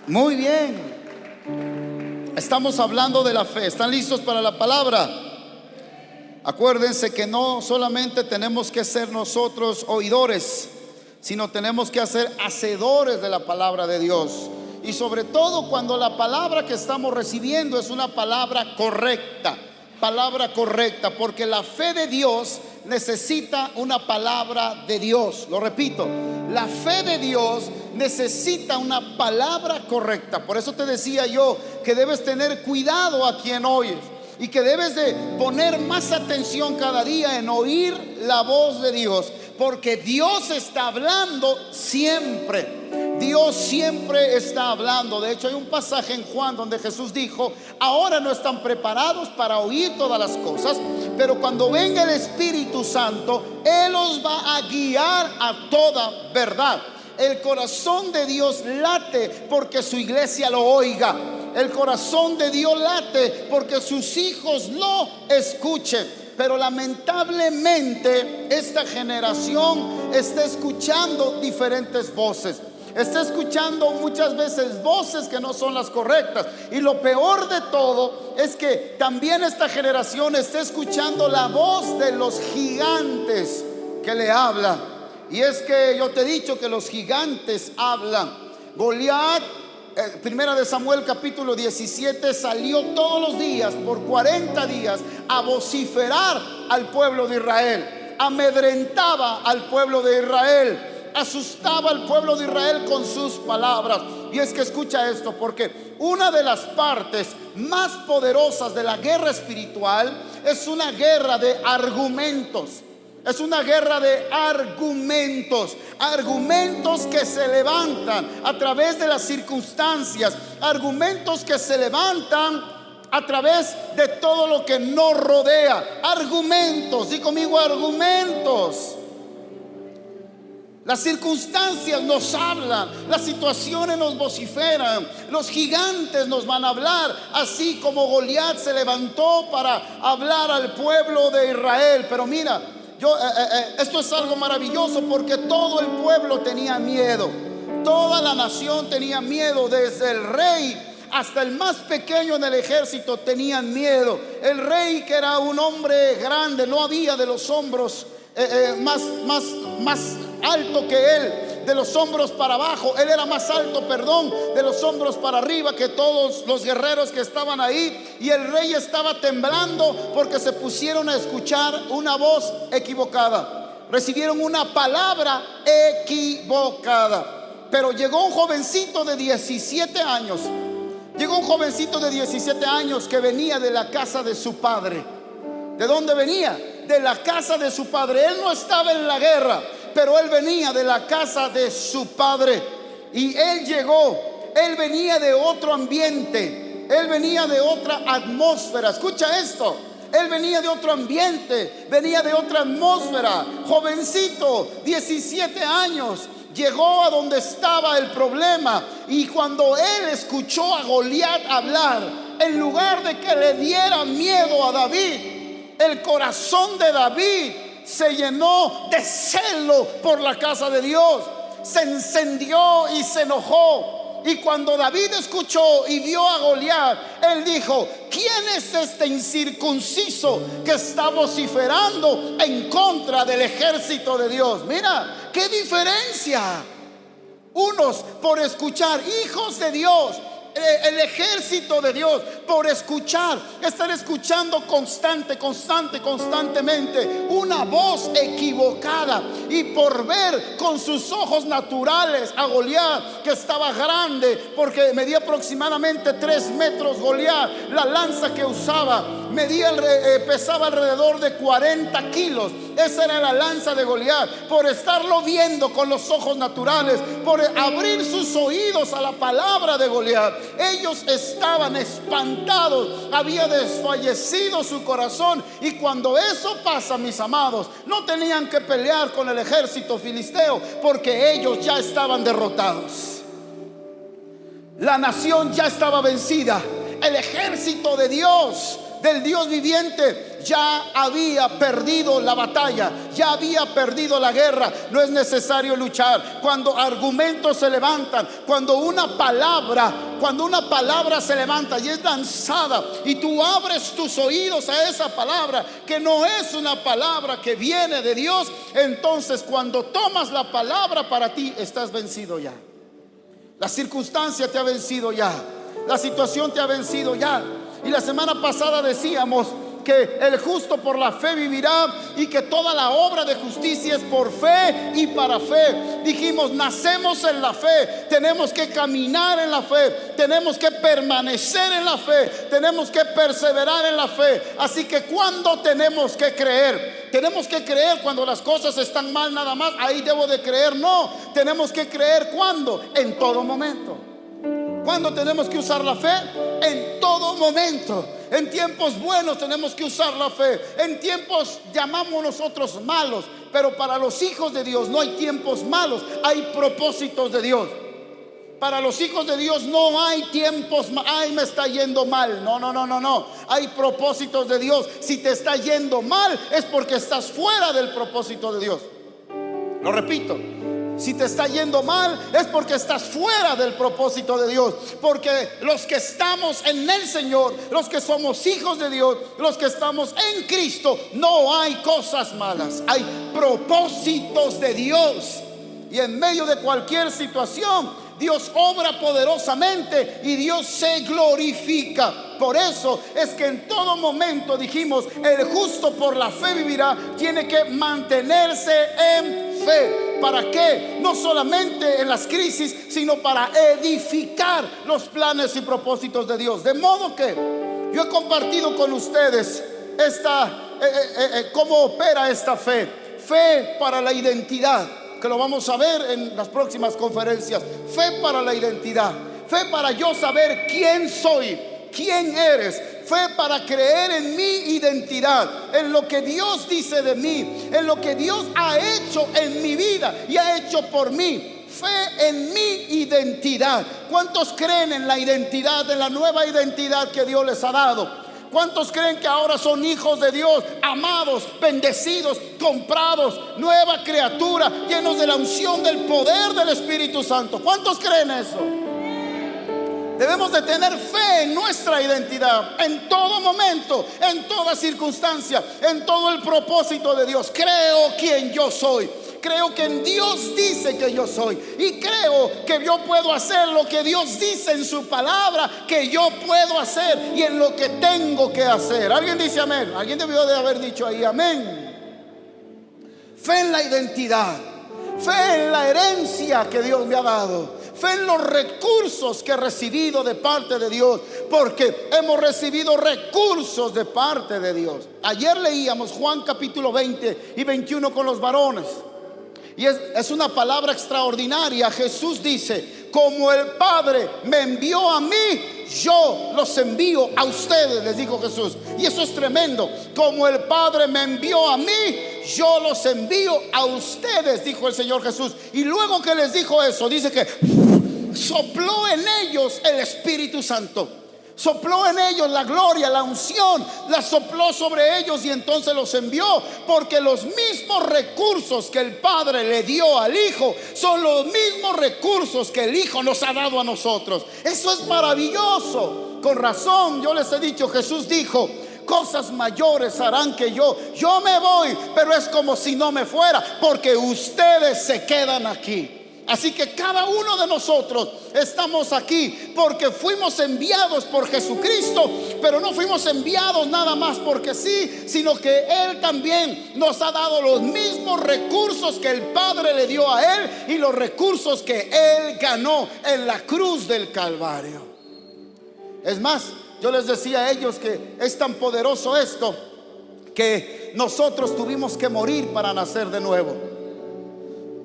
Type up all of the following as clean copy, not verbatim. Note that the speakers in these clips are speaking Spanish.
Muy bien. Estamos hablando de la fe. ¿Están listos para la palabra? Acuérdense que no solamente tenemos que ser nosotros oidores, sino tenemos que ser hacedores de la palabra de Dios. Y sobre todo cuando la palabra que estamos recibiendo es una palabra correcta. Palabra correcta, porque la fe de Dios necesita una palabra de Dios. Lo repito, la fe de Dios necesita una palabra correcta. Por eso te decía yo que debes tener cuidado a quien oyes y que debes de poner más atención cada día en oír la voz de Dios, porque Dios está hablando siempre. Dios siempre está hablando. De hecho, hay un pasaje en Juan donde Jesús dijo: ahora no están preparados para oír todas las cosas, pero cuando venga el Espíritu Santo, Él os va a guiar a toda verdad. El corazón de Dios late porque su iglesia lo oiga. El corazón de Dios late porque sus hijos lo escuchen. Pero lamentablemente esta generación está escuchando diferentes voces. Está escuchando muchas veces voces que no son las correctas. Y lo peor de todo es que también esta generación está escuchando la voz de los gigantes que le habla. Y es que yo te he dicho que los gigantes hablan. Goliat, primera de Samuel capítulo 17, salió todos los días por 40 días a vociferar al pueblo de Israel. Amedrentaba al pueblo de Israel. Asustaba al pueblo de Israel con sus palabras. Y es que escucha esto, porque una de las partes más poderosas de la guerra espiritual es una guerra de argumentos. Es una guerra de argumentos. Argumentos que se levantan a través de las circunstancias. Argumentos que se levantan a través de todo lo que nos rodea. Argumentos, di conmigo, argumentos. Las circunstancias nos hablan, las situaciones nos vociferan, los gigantes nos van a hablar, así como Goliat se levantó para hablar al pueblo de Israel. Pero mira, esto es algo maravilloso, porque todo el pueblo tenía miedo, toda la nación tenía miedo, desde el rey hasta el más pequeño en el ejército tenían miedo. El rey, que era un hombre grande, no había de los hombros más alto que él, de los hombros para abajo. Él era más alto, de los hombros para arriba que todos los guerreros que estaban ahí. Y el rey estaba temblando porque se pusieron a escuchar una voz equivocada. Recibieron una palabra equivocada. Pero llegó un jovencito de 17 años. Llegó un jovencito de 17 años que venía de la casa de su padre. ¿De dónde venía? De la casa de su padre. Él no estaba en la guerra, pero él venía de la casa de su padre. Y él llegó, él venía de otro ambiente, él venía de otra atmósfera. Escucha esto, él venía de otro ambiente, venía de otra atmósfera. Jovencito, 17 años, llegó a donde estaba el problema. Y cuando él escuchó a Goliat hablar, en lugar de que le diera miedo a David, el corazón de David se llenó de celo por la casa de Dios. Se encendió y se enojó. Y cuando David escuchó y vio a Goliat, él dijo: ¿quién es este incircunciso que está vociferando en contra del ejército de Dios? Mira, qué diferencia. Unos por escuchar, hijos de Dios, el ejército de Dios, por escuchar, estar escuchando constantemente una voz equivocada, y por ver con sus ojos naturales a Goliat, que estaba grande, porque medía aproximadamente 3 metros Goliat. La lanza que usaba pesaba alrededor de 40 kilos. Esa era la lanza de Goliat. Por estarlo viendo con los ojos naturales, por abrir sus oídos a la palabra de Goliat, ellos estaban espantados. Había desfallecido su corazón. Y cuando eso pasa, mis amados, no tenían que pelear con el ejército filisteo, porque ellos ya estaban derrotados. La nación ya estaba vencida. El ejército de Dios del Dios viviente, ya había perdido la batalla, ya había perdido la guerra. No es necesario luchar. Cuando argumentos se levantan, cuando una palabra se levanta y es lanzada, y tú abres tus oídos a esa palabra, que no es una palabra que viene de Dios, entonces cuando tomas la palabra para ti, estás vencido ya. La circunstancia te ha vencido ya, la situación te ha vencido ya. Y la semana pasada decíamos que el justo por la fe vivirá, y que toda la obra de justicia es por fe y para fe. Dijimos, nacemos en la fe, tenemos que caminar en la fe, tenemos que permanecer en la fe, tenemos que perseverar en la fe. Así que cuando tenemos que creer, tenemos que creer cuando las cosas están mal nada más. Ahí debo de creer, no, tenemos que creer cuando, en todo momento. ¿Cuándo tenemos que usar la fe? En todo momento. En tiempos buenos tenemos que usar la fe. En tiempos llamamos nosotros malos, pero para los hijos de Dios no hay tiempos malos, hay propósitos de Dios. Para los hijos de Dios no hay tiempos, ay, me está yendo mal. No. Hay propósitos de Dios. Si te está yendo mal es porque estás fuera del propósito de Dios. Lo repito. Si te está yendo mal es porque estás fuera del propósito de Dios. Porque los que estamos en el Señor, los que somos hijos de Dios, los que estamos en Cristo, no hay cosas malas, hay propósitos de Dios. Y en medio de cualquier situación, Dios obra poderosamente y Dios se glorifica. Por eso es que en todo momento dijimos, el justo por la fe vivirá. Tiene que mantenerse en fe. ¿Para qué? No solamente en las crisis, sino para edificar los planes y propósitos de Dios. De modo que yo he compartido con ustedes cómo opera esta fe. Fe para la identidad, que lo vamos a ver en las próximas conferencias. Fe para la identidad, fe para yo saber quién soy, quién eres. Fe para creer en mi identidad, en lo que Dios dice de mí, en lo que Dios ha hecho en mi vida y ha hecho por mí. Fe en mi identidad. ¿Cuántos creen en la identidad, en la nueva identidad que Dios les ha dado? ¿Cuántos creen que ahora son hijos de Dios, amados, bendecidos, comprados, nueva criatura, llenos de la unción del poder del Espíritu Santo? ¿Cuántos creen eso? Debemos de tener fe en nuestra identidad, en todo momento, en toda circunstancia, en todo el propósito de Dios. Creo quién yo soy. Creo que en Dios dice que yo soy, y creo que yo puedo hacer lo que Dios dice en su palabra que yo puedo hacer, y en lo que tengo que hacer. ¿Alguien dice amén? Alguien debió de haber dicho ahí amén. Fe en la identidad, fe en la herencia que Dios me ha dado, fe en los recursos que he recibido de parte de Dios, porque hemos recibido recursos de parte de Dios. Ayer leíamos Juan capítulo 20 y 21 con los varones. Y es una palabra extraordinaria. Jesús dice, como el Padre me envió a mí, yo los envío a ustedes, les dijo Jesús. Y eso es tremendo. Como el Padre me envió a mí, yo los envío a ustedes, dijo el Señor Jesús. Y luego que les dijo eso, dice que sopló en ellos el Espíritu Santo. Sopló en ellos la gloria, la unción, la sopló sobre ellos, y entonces los envió, porque los mismos recursos que el Padre le dio al Hijo son los mismos recursos que el Hijo nos ha dado a nosotros. Eso es maravilloso. Con razón yo les he dicho, Jesús dijo, cosas mayores harán que yo me voy, pero es como si no me fuera, porque ustedes se quedan aquí. Así que cada uno de nosotros estamos aquí porque fuimos enviados por Jesucristo, pero no fuimos enviados nada más porque sí, sino que Él también nos ha dado los mismos recursos que el Padre le dio a Él, y los recursos que Él ganó en la cruz del Calvario. Es más, yo les decía a ellos que es tan poderoso esto, que nosotros tuvimos que morir para nacer de nuevo.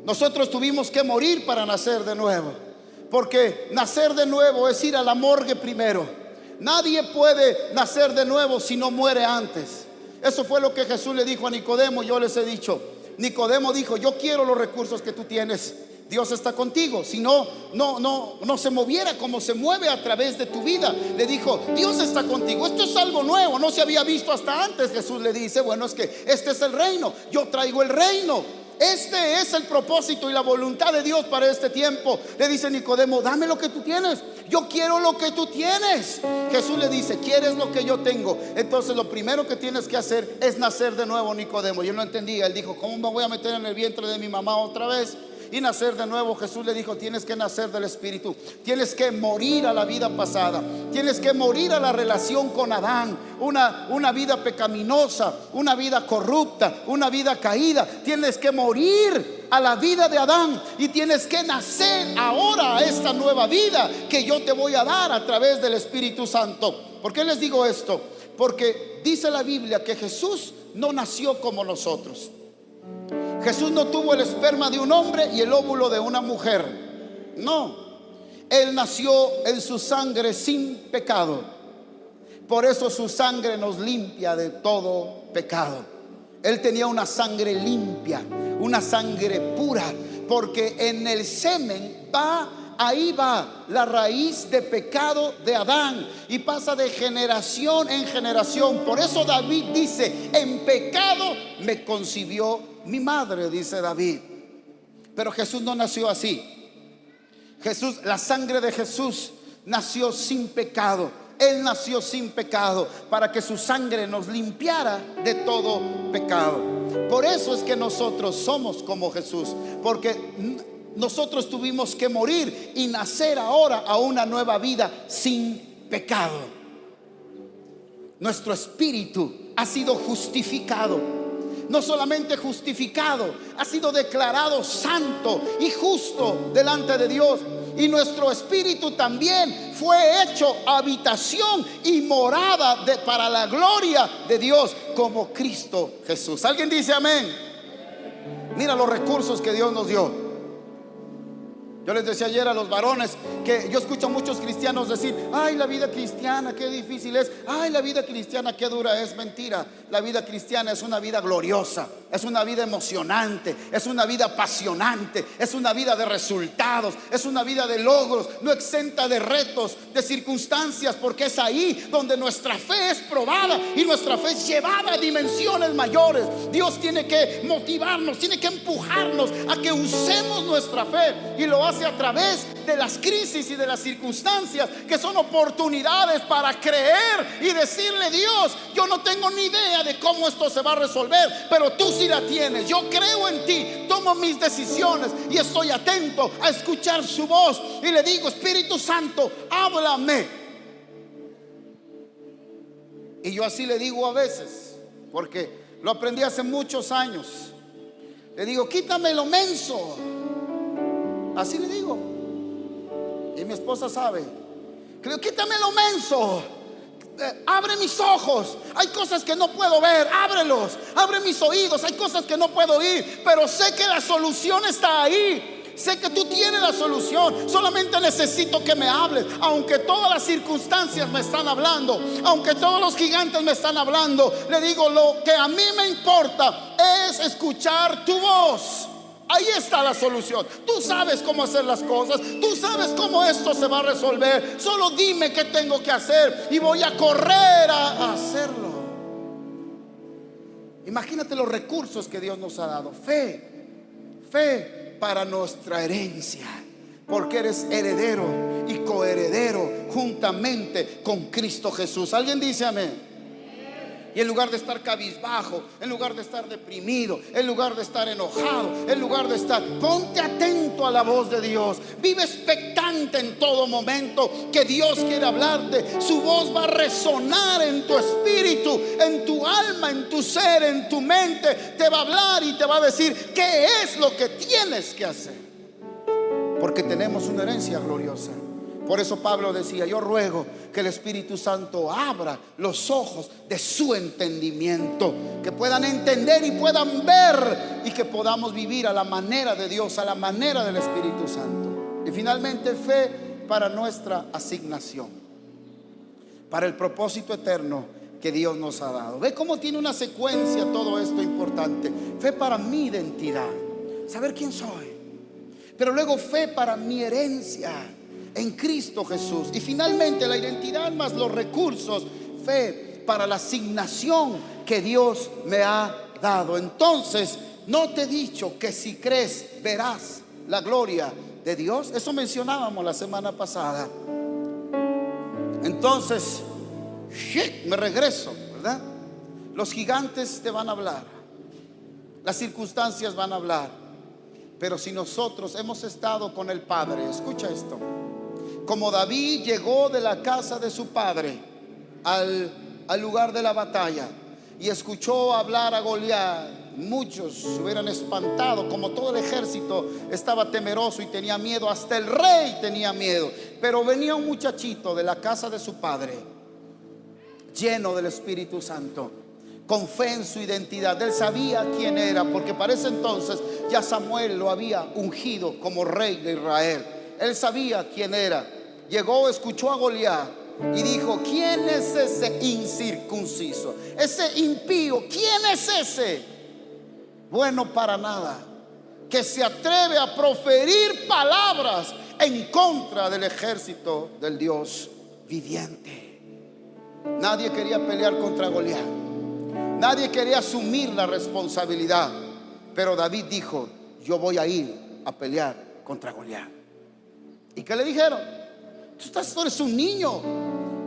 Nosotros tuvimos que morir para nacer de nuevo, porque nacer de nuevo es ir a la morgue primero. Nadie puede nacer de nuevo si no muere antes. Eso fue lo que Jesús le dijo a Nicodemo. Yo les he dicho, Nicodemo dijo, yo quiero los recursos que tú tienes. Dios está contigo. Si no, no se moviera como se mueve a través de tu vida. Le dijo, Dios está contigo. Esto es algo nuevo, no se había visto hasta antes. Jesús le dice, bueno, es que este es el reino. Yo traigo el reino. Este es el propósito y la voluntad de Dios para este tiempo. Le dice Nicodemo, dame lo que tú tienes. Yo quiero lo que tú tienes. Jesús le dice, ¿quieres lo que yo tengo? Entonces lo primero que tienes que hacer es nacer de nuevo, Nicodemo. Yo no entendía. Él dijo, ¿cómo me voy a meter en el vientre de mi mamá otra vez y nacer de nuevo? Jesús le dijo, tienes que nacer del Espíritu. Tienes que morir a la vida pasada. Tienes que morir a la relación con Adán. Una vida pecaminosa, una vida corrupta, una vida caída. Tienes que morir a la vida de Adán y tienes que nacer ahora a esta nueva vida que yo te voy a dar a través del Espíritu Santo. ¿Por qué les digo esto? Porque dice la Biblia que Jesús no nació como nosotros. Jesús no tuvo el esperma de un hombre y el óvulo de una mujer. No, Él nació en su sangre sin pecado. Por eso su sangre nos limpia de todo pecado. Él tenía una sangre limpia, una sangre pura, porque en el semen ahí va la raíz de pecado de Adán y pasa de generación en generación. Por eso David dice, en pecado me concibió mi madre, dice David. Pero Jesús no nació así. La sangre de Jesús nació sin pecado. Él nació sin pecado para que su sangre nos limpiara de todo pecado. Por eso es que nosotros somos como Jesús, porque nosotros tuvimos que morir y nacer ahora a una nueva vida sin pecado. Nuestro espíritu ha sido justificado. No solamente justificado, ha sido declarado santo y justo delante de Dios. Y nuestro espíritu también fue hecho habitación y morada para la gloria de Dios, como Cristo Jesús. ¿Alguien dice amén? Mira los recursos que Dios nos dio. Yo les decía ayer a los varones que yo escucho a muchos cristianos decir, ay, la vida cristiana qué difícil es, ay, la vida cristiana qué dura es. Mentira. La vida cristiana es una vida gloriosa, es una vida emocionante, es una vida apasionante, es una vida de resultados, es una vida de logros, no exenta de retos, de circunstancias, porque es ahí donde nuestra fe es probada y nuestra fe es llevada a dimensiones mayores. Dios tiene que motivarnos, tiene que empujarnos a que usemos nuestra fe, y lo hace a través de las crisis y de las circunstancias, que son oportunidades para creer y decirle, Dios, yo no tengo ni idea de cómo esto se va a resolver, pero tú sí la tienes. Yo creo en ti, tomo mis decisiones y estoy atento a escuchar su voz, y le digo, Espíritu Santo, háblame. Y yo así le digo a veces, porque lo aprendí hace muchos años. Le digo, quítame lo menso. Así le digo. Y mi esposa sabe. Creo, quítame lo menso. Abre mis ojos. Hay cosas que no puedo ver, ábrelos. Abre mis oídos. Hay cosas que no puedo oír, pero sé que la solución está ahí. Sé que tú tienes la solución. Solamente necesito que me hables. Aunque todas las circunstancias me están hablando, aunque todos los gigantes me están hablando, le digo, lo que a mí me importa es escuchar tu voz. Ahí está la solución. Tú sabes cómo hacer las cosas. Tú sabes cómo esto se va a resolver. Solo dime qué tengo que hacer y voy a correr a hacerlo. Imagínate los recursos que Dios nos ha dado. Fe para nuestra herencia, porque eres heredero y coheredero juntamente con Cristo Jesús. ¿Alguien dice amén? Y en lugar de estar cabizbajo, en lugar de estar deprimido, en lugar de estar enojado, en lugar de estar, ponte atento a la voz de Dios. Vive expectante en todo momento que Dios quiere hablarte. Su voz va a resonar en tu espíritu, en tu alma, en tu ser, en tu mente. Te va a hablar y te va a decir qué es lo que tienes que hacer, porque tenemos una herencia gloriosa. Por eso Pablo decía, yo ruego que el Espíritu Santo abra los ojos de su entendimiento, que puedan entender y puedan ver, y que podamos vivir a la manera de Dios, a la manera del Espíritu Santo. Y finalmente, fe para nuestra asignación, para el propósito eterno que Dios nos ha dado. Ve cómo tiene una secuencia todo esto importante. Fe para mi identidad, saber quién soy. Pero luego fe para mi herencia en Cristo Jesús. Y finalmente la identidad más los recursos. Fe para la asignación que Dios me ha dado. Entonces, ¿no te he dicho que si crees verás la gloria de Dios? Eso mencionábamos la semana pasada. Entonces, me regreso, ¿verdad? Los gigantes te van a hablar, las circunstancias van a hablar, pero si nosotros hemos estado con el Padre, escucha esto, como David llegó de la casa de su padre al lugar de la batalla y escuchó hablar a Goliat, muchos se hubieran espantado, como todo el ejército estaba temeroso y tenía miedo, hasta el rey tenía miedo. Pero venía un muchachito de la casa de su padre, lleno del Espíritu Santo, con fe en su identidad. Él sabía quién era, porque para ese entonces ya Samuel lo había ungido como rey de Israel. Él sabía quién era. Llegó, escuchó a Goliat y dijo: ¿quién es ese incircunciso? Ese impío, ¿quién es ese? Bueno para nada, que se atreve a proferir palabras en contra del ejército del Dios viviente. Nadie quería pelear contra Goliat, nadie quería asumir la responsabilidad, pero David dijo: yo voy a ir a pelear contra Goliat. ¿Y qué le dijeron? Tú eres un niño,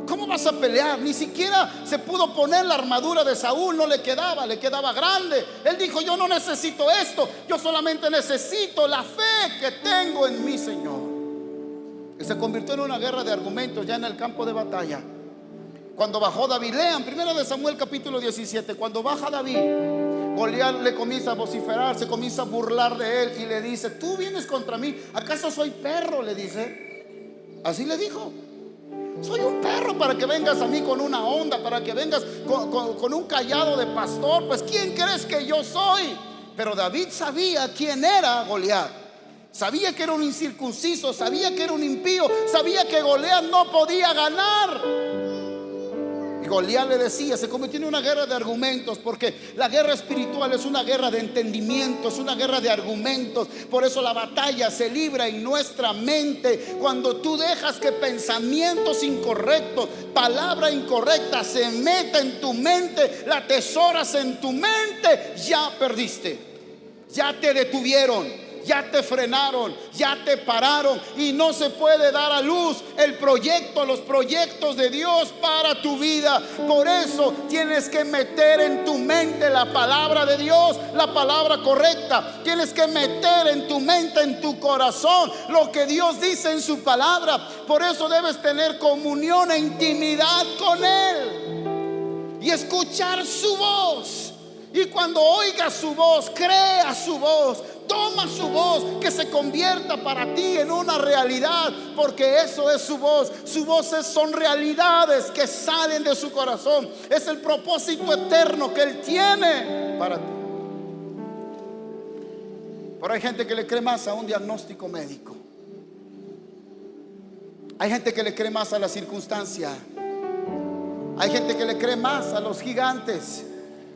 ¿cómo vas a pelear? Ni siquiera se pudo poner la armadura de Saúl, no le quedaba grande. Él dijo: yo no necesito esto, yo solamente necesito la fe que tengo en mi Señor. Y se convirtió en una guerra de argumentos ya en el campo de batalla. Cuando bajó David, lean 1 Samuel capítulo 17, cuando baja David, Goliat le comienza a vociferar, se comienza a burlar de él y le dice: tú vienes contra mí, ¿acaso soy perro? Le dice. Así le dijo: soy un perro para que vengas a mí con una onda, para que vengas con un cayado de pastor. Pues ¿quién crees que yo soy? Pero David sabía quién era Goliat. Sabía que era un incircunciso, sabía que era un impío, sabía que Goliat no podía ganar. Y Goliat le decía, se convirtió en una guerra de argumentos, porque la guerra espiritual es una guerra de entendimiento, es una guerra de argumentos. Por eso la batalla se libra en nuestra mente. Cuando tú dejas que pensamientos incorrectos, palabra incorrecta se meta en tu mente, la atesoras en tu mente, ya perdiste, ya te detuvieron, ya te frenaron, ya te pararon, y no se puede dar a luz los proyectos de Dios para tu vida. Por eso tienes que meter en tu mente la palabra de Dios, la palabra correcta. Tienes que meter en tu mente, en tu corazón, lo que Dios dice en su palabra. Por eso debes tener comunión e intimidad con Él y escuchar su voz. Y cuando oigas su voz, crea su voz, toma su voz, que se convierta para ti en una realidad, porque eso es su voz. Su voz son realidades que salen de su corazón. Es el propósito eterno que Él tiene para ti. Pero hay gente que le cree más a un diagnóstico médico. Hay gente que le cree más a la circunstancia. Hay gente que le cree más a los gigantes.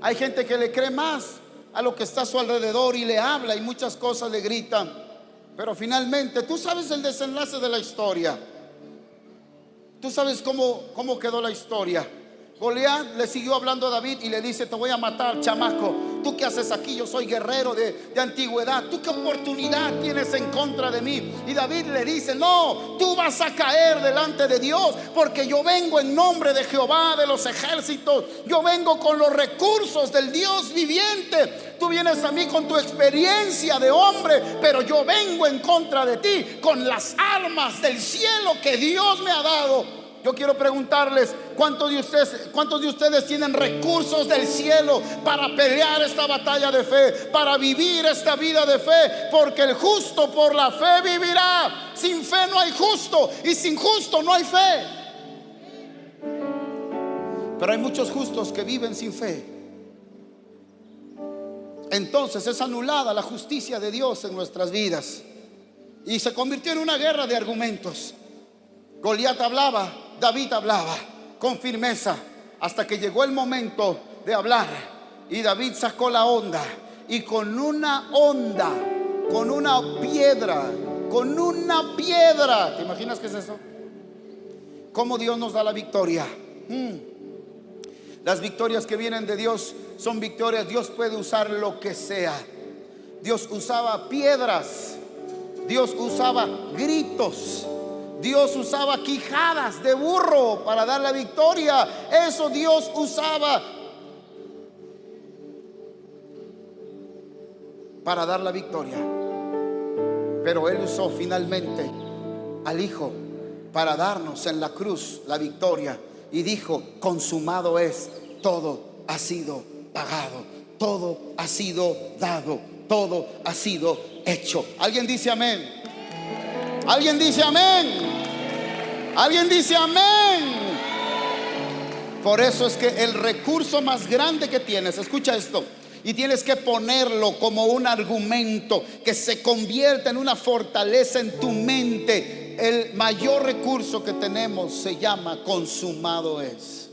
Hay gente que le cree más a lo que está a su alrededor y le habla y muchas cosas le gritan. Pero finalmente tú sabes el desenlace de la historia. Tú sabes cómo quedó la historia. Goliat le siguió hablando a David y le dice: te voy a matar, chamaco. ¿Tú qué haces aquí? Yo soy guerrero de antigüedad. ¿Tú qué oportunidad tienes en contra de mí? Y David le dice: no, tú vas a caer delante de Dios, porque yo vengo en nombre de Jehová de los ejércitos. Yo vengo con los recursos del Dios viviente. Tú vienes a mí con tu experiencia de hombre, pero yo vengo en contra de ti con las armas del cielo que Dios me ha dado. Yo quiero preguntarles, ¿cuántos de ustedes tienen recursos del cielo para pelear esta batalla de fe, para vivir esta vida de fe? Porque el justo por la fe vivirá. Sin fe no hay justo, y sin justo no hay fe. Pero hay muchos justos que viven sin fe. Entonces es anulada la justicia de Dios en nuestras vidas, y se convirtió en una guerra de argumentos. Goliat hablaba, David hablaba con firmeza, hasta que llegó el momento de hablar, y David sacó la onda, y con una onda con una piedra. Con una piedra. ¿Te imaginas qué es eso? ¿Cómo Dios nos da la victoria? Las victorias que vienen de Dios son victorias. Dios puede usar lo que sea. Dios usaba piedras, Dios usaba gritos, Dios usaba quijadas de burro para dar la victoria. Eso Dios usaba para dar la victoria. Pero Él usó finalmente al Hijo para darnos en la cruz la victoria. Y dijo: consumado es, todo ha sido pagado, todo ha sido dado, todo ha sido hecho. ¿Alguien dice amén? ¿Alguien dice amén? ¿Alguien dice amén? Por eso es que el recurso más grande que tienes, escucha esto, y tienes que ponerlo como un argumento que se convierta en una fortaleza en tu mente. El mayor recurso que tenemos se llama consumado es.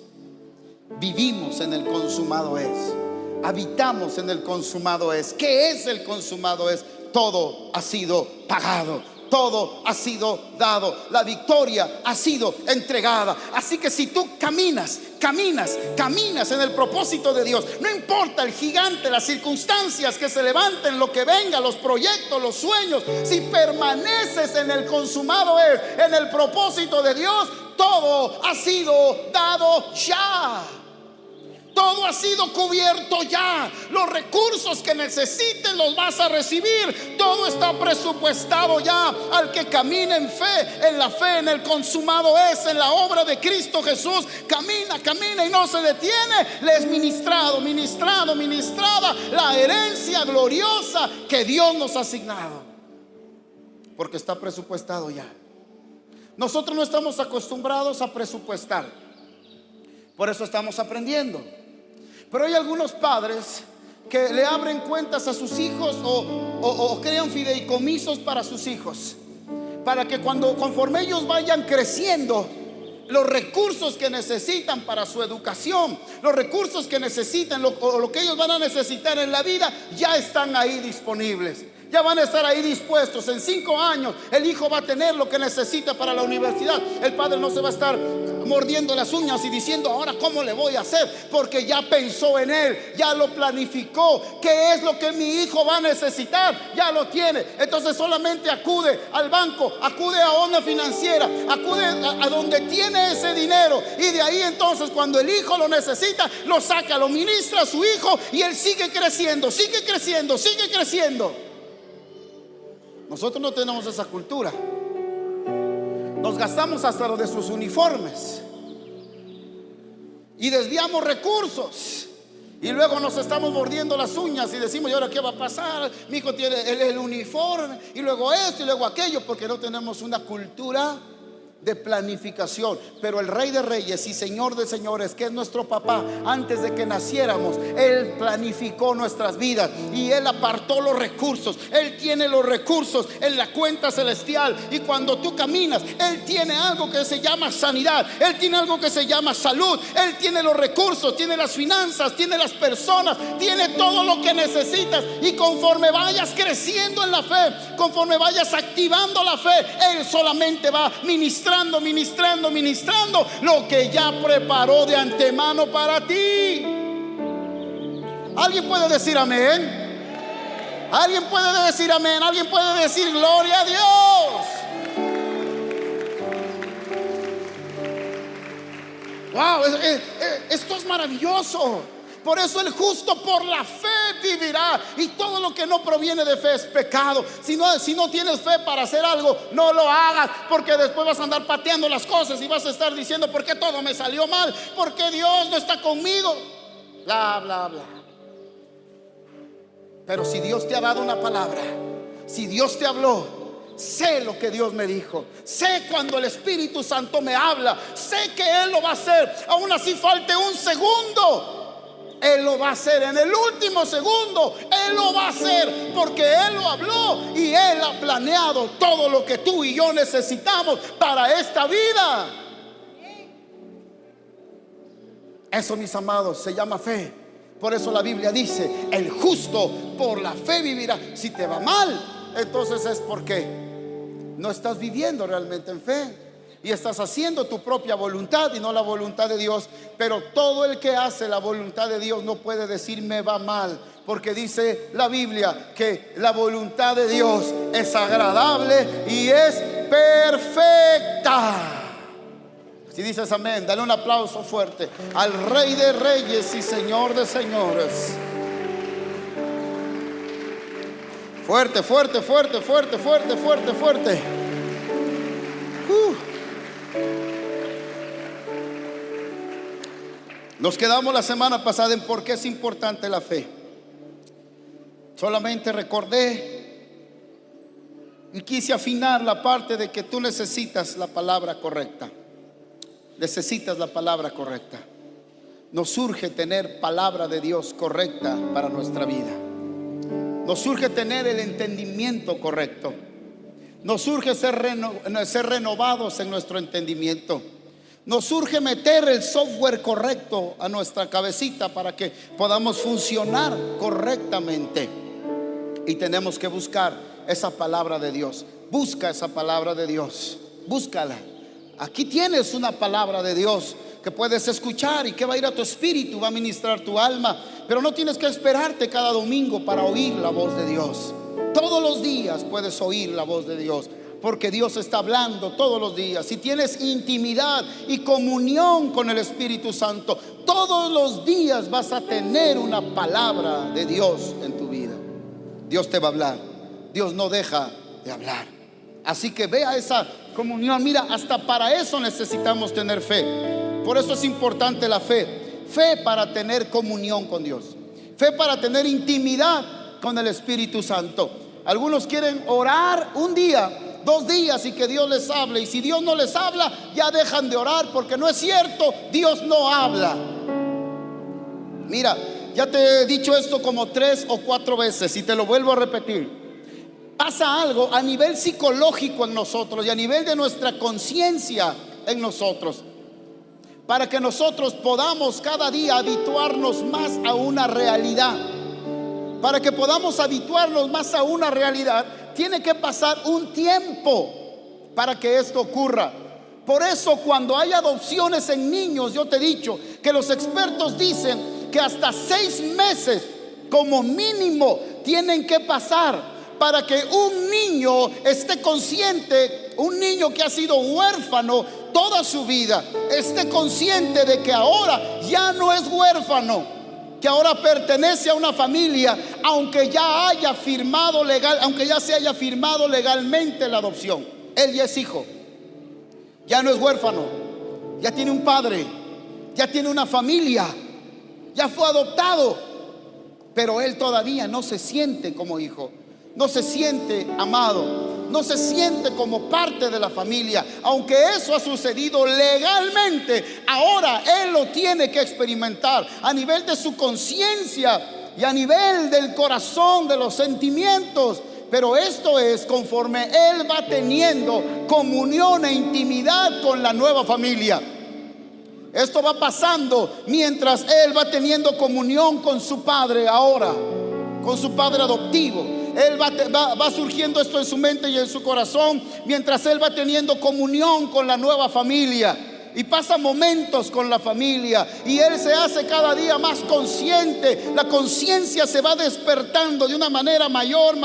Vivimos en el consumado es. Habitamos en el consumado es. ¿Qué es el consumado es? Todo ha sido pagado. Todo ha sido dado. La victoria ha sido entregada. Así que si tú caminas en el propósito de Dios, no importa el gigante, las circunstancias que se levanten, lo que venga, los proyectos, los sueños, si permaneces en el consumado es, en el propósito de Dios, todo ha sido dado ya. Todo ha sido cubierto ya. Los recursos que necesites los vas a recibir. Todo está presupuestado ya. Al que camina en fe, en el consumado es, en la obra de Cristo Jesús, camina y no se detiene. Le es ministrada la herencia gloriosa que Dios nos ha asignado, porque está presupuestado ya. Nosotros no estamos acostumbrados a presupuestar, por eso estamos aprendiendo. Pero hay algunos padres que le abren cuentas a sus hijos o crean fideicomisos para sus hijos, para que conforme ellos vayan creciendo, los recursos que necesitan para su educación, los recursos que necesitan, lo que ellos van a necesitar en la vida, ya están ahí disponibles. Ya van a estar ahí dispuestos. En 5 años el hijo va a tener lo que necesita para la universidad. El padre no se va a estar mordiendo las uñas y diciendo: ahora cómo le voy a hacer, porque ya pensó en él, ya lo planificó. ¿Qué es lo que mi hijo va a necesitar? Ya lo tiene. Entonces solamente acude al banco, acude a Onda Financiera, acude a donde tiene ese dinero, y de ahí entonces cuando el hijo lo necesita, lo saca, lo ministra a su hijo, y él sigue creciendo. Nosotros no tenemos esa cultura. Nos gastamos hasta lo de sus uniformes y desviamos recursos, y luego nos estamos mordiendo las uñas y decimos: ¿y ahora qué va a pasar? Mi hijo tiene el uniforme, y luego esto y luego aquello, porque no tenemos una cultura de planificación. Pero el Rey de Reyes y Señor de Señores, que es nuestro papá, antes de que naciéramos, Él planificó nuestras vidas y Él apartó los recursos. Él tiene los recursos en la cuenta celestial, y cuando tú caminas, Él tiene algo que se llama sanidad, Él tiene algo que se llama salud, Él tiene los recursos, tiene las finanzas, tiene las personas, tiene todo lo que necesitas. Y conforme vayas creciendo en la fe, conforme vayas activando la fe, Él solamente va ministrando lo que ya preparó de antemano para ti. ¿Alguien puede decir amén? ¿Alguien puede decir amén? ¿Alguien puede decir gloria a Dios? Wow, esto es maravilloso. Por eso el justo por la fe vivirá. Y todo lo que no proviene de fe es pecado. Si no tienes fe para hacer algo, no lo hagas, porque después vas a andar pateando las cosas y vas a estar diciendo: ¿por qué todo me salió mal? ¿Por qué Dios no está conmigo? Bla, bla, bla. Pero si Dios te ha dado una palabra, si Dios te habló, sé lo que Dios me dijo, sé cuando el Espíritu Santo me habla, sé que Él lo va a hacer. Aún así falte un segundo, Él lo va a hacer. En el último segundo Él lo va a hacer, porque Él lo habló y Él ha planeado todo lo que tú y yo necesitamos para esta vida. Eso, mis amados, se llama fe. Por eso la Biblia dice: el justo por la fe vivirá. Si te va mal, entonces es porque no estás viviendo realmente en fe y estás haciendo tu propia voluntad y no la voluntad de Dios. Pero todo el que hace la voluntad de Dios no puede decir me va mal, porque dice la Biblia que la voluntad de Dios es agradable y es perfecta. Si dices amén, dale un aplauso fuerte al Rey de Reyes y Señor de Señores. Fuerte, fuerte, fuerte, fuerte, fuerte, fuerte, fuerte. Nos quedamos la semana pasada en por qué es importante la fe. Solamente recordé y quise afinar la parte de que tú necesitas la palabra correcta. Necesitas la palabra correcta. Nos urge tener palabra de Dios correcta para nuestra vida. Nos urge tener el entendimiento correcto. Nos urge ser renovados en nuestro entendimiento. Nos urge meter el software correcto a nuestra cabecita para que podamos funcionar correctamente. Y tenemos que buscar esa palabra de Dios. Busca esa palabra de Dios. Búscala. Aquí tienes una palabra de Dios que puedes escuchar y que va a ir a tu espíritu, va a ministrar tu alma. Pero no tienes que esperarte cada domingo para oír la voz de Dios. Todos los días puedes oír la voz de Dios, porque Dios está hablando todos los días. Si tienes intimidad y comunión con el Espíritu Santo, todos los días vas a tener una palabra de Dios en tu vida. Dios te va a hablar. Dios no deja de hablar. Así que vea esa comunión. Mira, hasta para eso necesitamos tener fe. Por eso es importante la fe. Fe para tener comunión con Dios. Fe para tener intimidad con el Espíritu Santo. Algunos quieren orar un día, 2 días y que Dios les hable. Y si Dios no les habla, ya dejan de orar, porque no es cierto, Dios no habla. Mira, ya te he dicho esto como 3 o 4 veces y te lo vuelvo a repetir. Pasa algo a nivel psicológico en nosotros y a nivel de nuestra conciencia en nosotros, para que nosotros podamos cada día habituarnos más a una realidad. Para que podamos habituarnos más a una realidad, tiene que pasar un tiempo para que esto ocurra. Por eso cuando hay adopciones en niños, yo te he dicho que los expertos dicen que hasta 6 meses como mínimo tienen que pasar para que un niño esté consciente, un niño que ha sido huérfano toda su vida, esté consciente de que ahora ya no es huérfano, que ahora pertenece a una familia, aunque ya haya firmado legal, aunque ya se haya firmado legalmente la adopción. Él ya es hijo, ya no es huérfano, ya tiene un padre, ya tiene una familia, ya fue adoptado, pero él todavía no se siente como hijo, no se siente amado, no se siente como parte de la familia. Aunque eso ha sucedido legalmente, ahora él lo tiene que experimentar a nivel de su conciencia y a nivel del corazón, de los sentimientos. Pero esto es conforme él va teniendo comunión e intimidad con la nueva familia. Esto va pasando mientras él va teniendo comunión con su padre ahora, con su padre adoptivo. Él va surgiendo esto en su mente y en su corazón mientras él va teniendo comunión con la nueva familia. Y pasa momentos con la familia y él se hace cada día más consciente. La conciencia se va despertando de una manera mayor,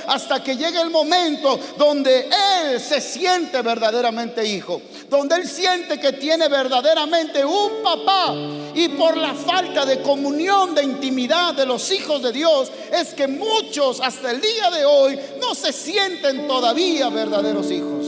hasta que llegue el momento donde él se siente verdaderamente hijo, donde él siente que tiene verdaderamente un papá. Y por la falta de comunión, de intimidad de los hijos de Dios, es que muchos hasta el día de hoy no se sienten todavía verdaderos hijos.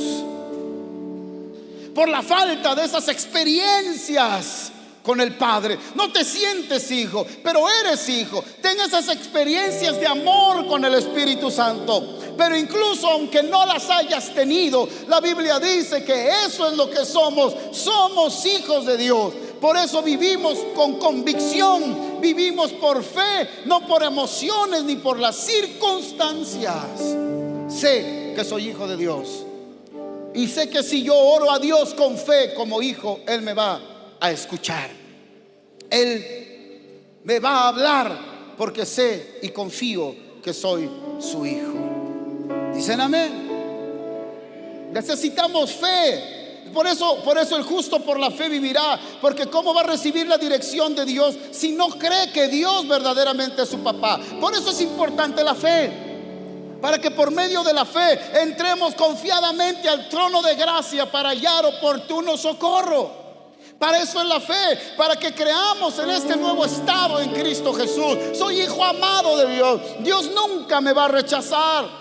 Por la falta de esas experiencias con el Padre. No te sientes hijo, pero eres hijo. Ten esas experiencias de amor con el Espíritu Santo. Pero incluso aunque no las hayas tenido, la Biblia dice que eso es lo que somos. Somos hijos de Dios. Por eso vivimos con convicción, vivimos por fe, no por emociones ni por las circunstancias. Sé que soy hijo de Dios. Y sé que si yo oro a Dios con fe como hijo, Él me va a escuchar. Él me va a hablar porque sé y confío que soy su hijo. Dicen amén. Necesitamos fe. Por eso el justo por la fe vivirá. Porque ¿cómo va a recibir la dirección de Dios si no cree que Dios verdaderamente es su papá? Por eso es importante la fe, para que por medio de la fe entremos confiadamente al trono de gracia para hallar oportuno socorro. Para eso es la fe, para que creamos en este nuevo estado en Cristo Jesús. Soy hijo amado de Dios. Dios nunca me va a rechazar.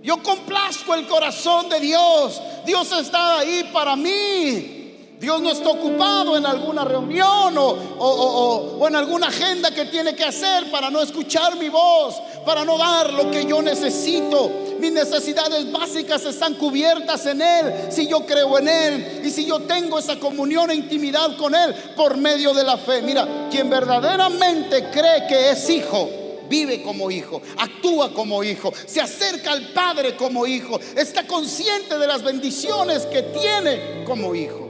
Yo complazco el corazón de Dios. Dios está ahí para mí. Dios no está ocupado en alguna reunión o en alguna agenda que tiene que hacer para no escuchar mi voz, para no dar lo que yo necesito. Mis necesidades básicas están cubiertas en Él, si yo creo en Él y si yo tengo esa comunión e intimidad con Él por medio de la fe. Mira, quien verdaderamente cree que es hijo, vive como hijo, actúa como hijo, se acerca al Padre como hijo, está consciente de las bendiciones que tiene como hijo.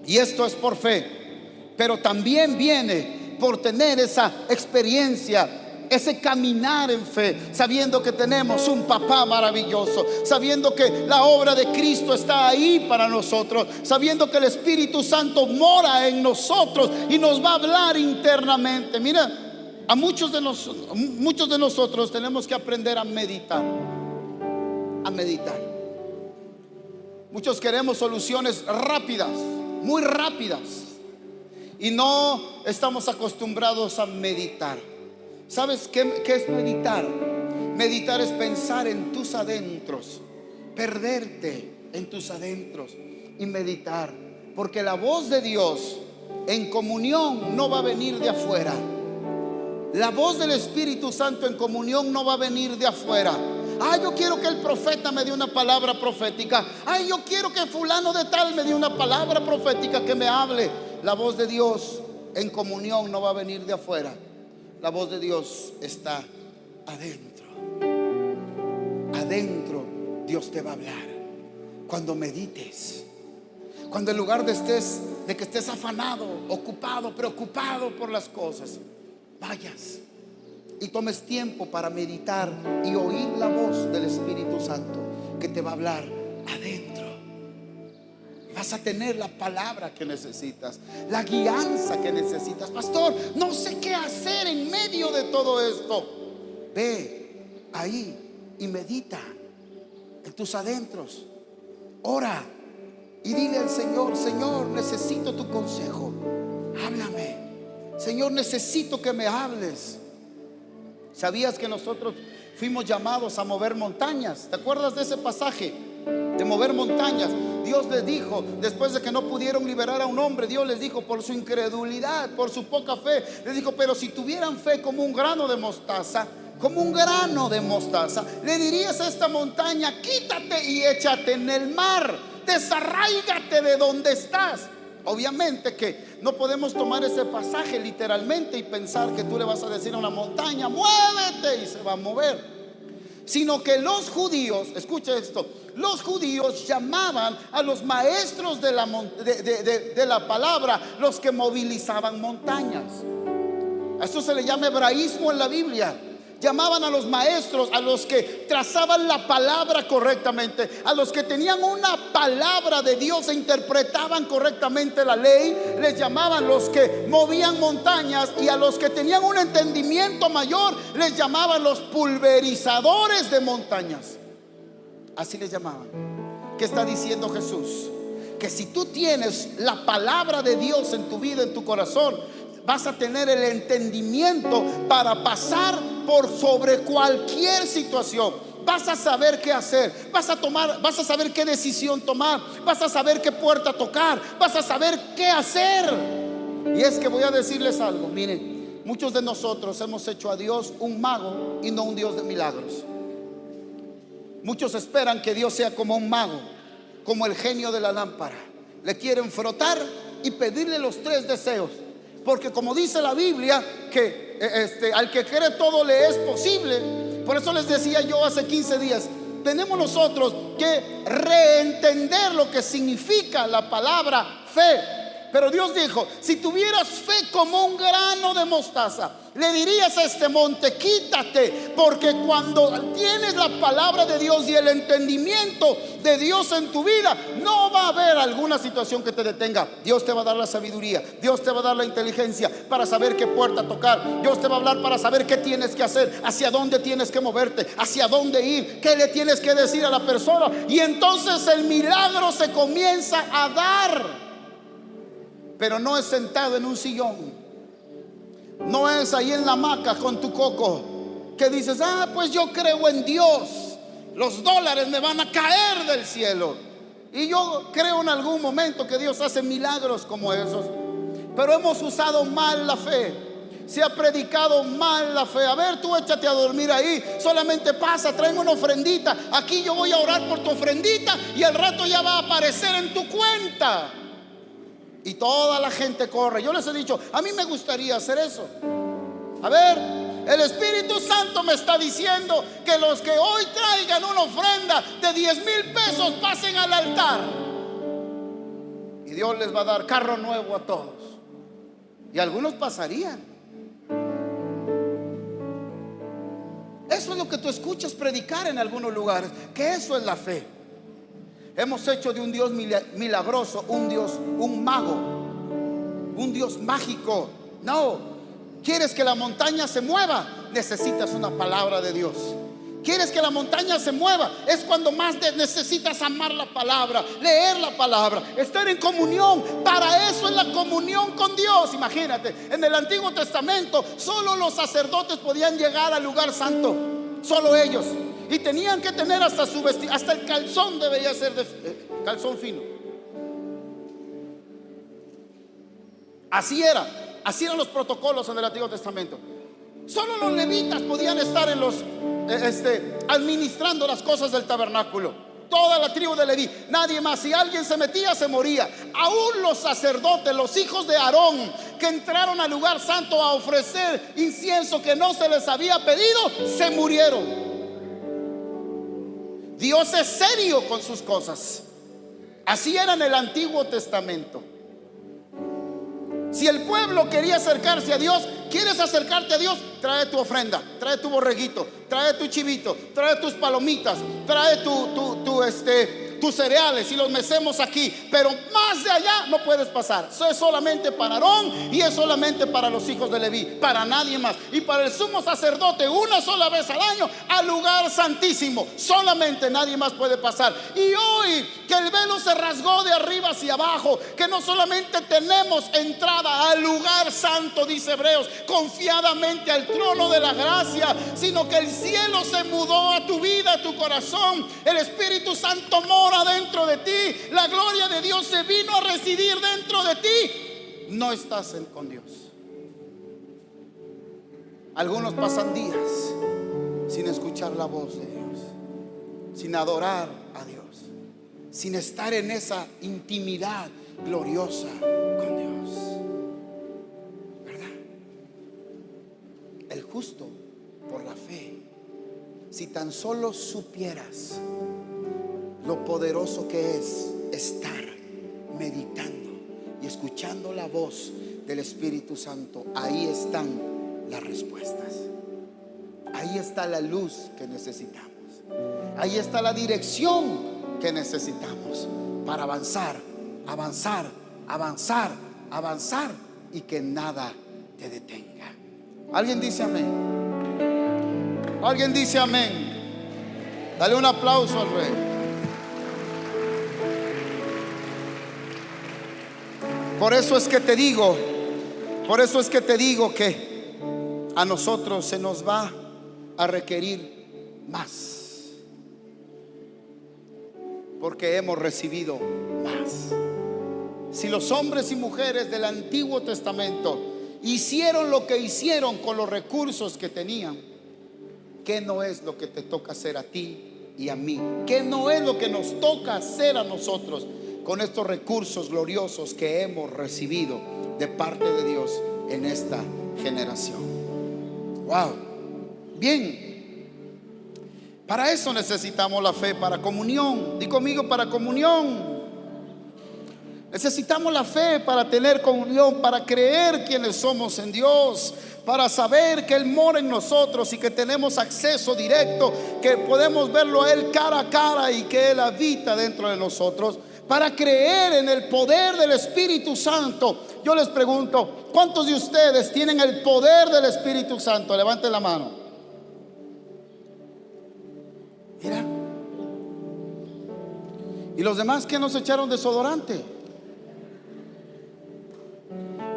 Y esto es por fe, pero también viene por tener esa experiencia, ese caminar en fe, sabiendo que tenemos un papá maravilloso, sabiendo que la obra de Cristo está ahí para nosotros, sabiendo que el Espíritu Santo mora en nosotros y nos va a hablar internamente. Mira, a muchos de nosotros tenemos que aprender a meditar. A meditar. Muchos queremos soluciones rápidas, muy rápidas, y no estamos acostumbrados a meditar. ¿Sabes qué es meditar? Meditar es pensar en tus adentros, perderte en tus adentros y meditar, porque la voz de Dios en comunión no va a venir de afuera. La voz del Espíritu Santo en comunión no va a venir de afuera. Yo quiero que el profeta me dé una palabra profética. Yo quiero que fulano de tal me dé una palabra profética, que me hable. La voz de Dios en comunión no va a venir de afuera. La voz de Dios está adentro. Adentro Dios te va a hablar. Cuando medites, cuando en lugar de que estés afanado, ocupado, preocupado por las cosas, vayas y tomes tiempo para meditar y oír la voz del Espíritu Santo que te va a hablar adentro. Vas a tener la palabra que necesitas, la guianza que necesitas. Pastor, no sé qué hacer en medio de todo esto. Ve ahí y medita en tus adentros. Ora y dile al Señor: Señor, necesito tu consejo. Háblame. Señor, necesito que me hables. ¿Sabías que nosotros fuimos llamados a mover montañas? ¿Te acuerdas de ese pasaje de mover montañas? Dios les dijo, después de que no pudieron liberar a un hombre, Dios les dijo, por su incredulidad, por su poca fe, les dijo: pero si tuvieran fe como un grano de mostaza, le dirías a esta montaña: quítate y échate en el mar, desarráigate de donde estás. Obviamente que no podemos tomar ese pasaje literalmente y pensar que tú le vas a decir a una montaña: muévete, y se va a mover. Sino que los judíos, escucha esto, los judíos llamaban a los maestros de la palabra los que movilizaban montañas. A eso se le llama hebraísmo en la Biblia. Llamaban a los maestros, a los que trazaban la palabra correctamente, a los que tenían una palabra de Dios e interpretaban correctamente la ley. Les llamaban los que movían montañas, y a los que tenían un entendimiento mayor les llamaban los pulverizadores de montañas. Así les llamaban. ¿Qué está diciendo Jesús? Que si tú tienes la palabra de Dios en tu vida, en tu corazón, vas a tener el entendimiento para pasar por sobre cualquier situación. Vas a saber qué hacer, vas a saber qué decisión tomar, vas a saber qué puerta tocar, vas a saber qué hacer. Y es que voy a decirles algo. Miren, muchos de nosotros hemos hecho a Dios un mago y no un Dios de milagros. Muchos esperan que Dios sea como un mago, como el genio de la lámpara. Le quieren frotar y pedirle los 3 deseos. Porque como dice la Biblia, que al que cree todo le es posible. Por eso les decía yo hace 15 días, tenemos nosotros que reentender lo que significa la palabra fe. Pero Dios dijo: si tuvieras fe como un grano de mostaza, le dirías a este monte: quítate. Porque cuando tienes la palabra de Dios y el entendimiento de Dios en tu vida, no va a haber alguna situación que te detenga. Dios te va a dar la sabiduría, Dios te va a dar la inteligencia para saber qué puerta tocar. Dios te va a hablar para saber qué tienes que hacer, hacia dónde tienes que moverte, hacia dónde ir, qué le tienes que decir a la persona. Y entonces el milagro se comienza a dar. Pero no es sentado en un sillón, no es ahí en la hamaca con tu coco, que dices: ah, pues yo creo en Dios, los dólares me van a caer del cielo. Y yo creo en algún momento que Dios hace milagros como esos. Pero hemos usado mal la fe, se ha predicado mal la fe. A ver, tú échate a dormir ahí, solamente pasa, tráeme una ofrendita. Aquí yo voy a orar por tu ofrendita y al rato ya va a aparecer en tu cuenta. Y toda la gente corre. Yo les he dicho: a mí me gustaría hacer eso. A ver, el Espíritu Santo me está diciendo que los que hoy traigan una ofrenda de 10,000 pesos pasen al altar, y Dios les va a dar carro nuevo a todos. Y algunos pasarían. Eso es lo que tú escuchas predicar en algunos lugares, que eso es la fe. Hemos hecho de un Dios milagroso un Dios, un mago, un Dios mágico. No, quieres que la montaña se mueva, necesitas una palabra de Dios. Quieres que la montaña se mueva, es cuando más necesitas amar la palabra, leer la palabra, estar en comunión. Para eso es la comunión con Dios. Imagínate, en el Antiguo Testamento solo los sacerdotes podían llegar al lugar santo, solo ellos. Y tenían que tener hasta su vestido, hasta el calzón debería ser de calzón fino. Así eran los protocolos en el Antiguo Testamento. Solo los levitas podían estar en los administrando las cosas del tabernáculo. Toda la tribu de Leví, nadie más. Si alguien se metía, se moría. Aún los sacerdotes, los hijos de Aarón, que entraron al lugar santo a ofrecer incienso que no se les había pedido, se murieron. Dios es serio con sus cosas. Así era en el Antiguo Testamento. Si el pueblo quería acercarse a Dios, ¿quieres acercarte a Dios? Trae tu ofrenda, trae tu borreguito, trae tu chivito, trae tus palomitas, trae tus cereales y los mecemos aquí. Pero más de allá no puedes pasar. Eso es solamente para Aarón y es solamente para los hijos de Leví, para nadie más. Y para el sumo sacerdote, una sola vez al año al lugar santísimo, solamente, nadie más puede pasar. Y hoy que el velo se rasgó de arriba hacia abajo, que no solamente tenemos entrada al lugar santo, dice Hebreos, confiadamente al trono de la gracia, sino que el cielo se mudó a tu vida, a tu corazón. El Espíritu Santo mora dentro de ti, la gloria de Dios se vino a residir dentro de ti. No estás con Dios. Algunos pasan días sin escuchar la voz de Dios, sin adorar a Dios, sin estar en esa intimidad gloriosa con Dios, ¿verdad? El justo por la fe, si tan solo supieras lo poderoso que es estar meditando y escuchando la voz del Espíritu Santo, ahí están las respuestas. Ahí está la luz que necesitamos. Ahí está la dirección que necesitamos para avanzar, avanzar, avanzar, avanzar, y que nada te detenga. ¿Alguien dice amén? ¿Alguien dice amén? Dale un aplauso al Rey. Por eso es que te digo que a nosotros se nos va a requerir más, porque hemos recibido más. Si los hombres y mujeres del Antiguo Testamento hicieron lo que hicieron con los recursos que tenían, ¿qué no es lo que te toca hacer a ti y a mí? ¿Qué no es lo que nos toca hacer a nosotros con estos recursos gloriosos que hemos recibido de parte de Dios en esta generación? Wow. Bien, para eso necesitamos la fe, para comunión. Di conmigo, para comunión. Necesitamos la fe para tener comunión, para creer quiénes somos en Dios, para saber que Él mora en nosotros y que tenemos acceso directo, que podemos verlo a Él cara a cara y que Él habita dentro de nosotros, para creer en el poder del Espíritu Santo. Yo les pregunto, ¿cuántos de ustedes tienen el poder del Espíritu Santo? Levanten la mano. Mira. ¿Y los demás que nos echaron desodorante?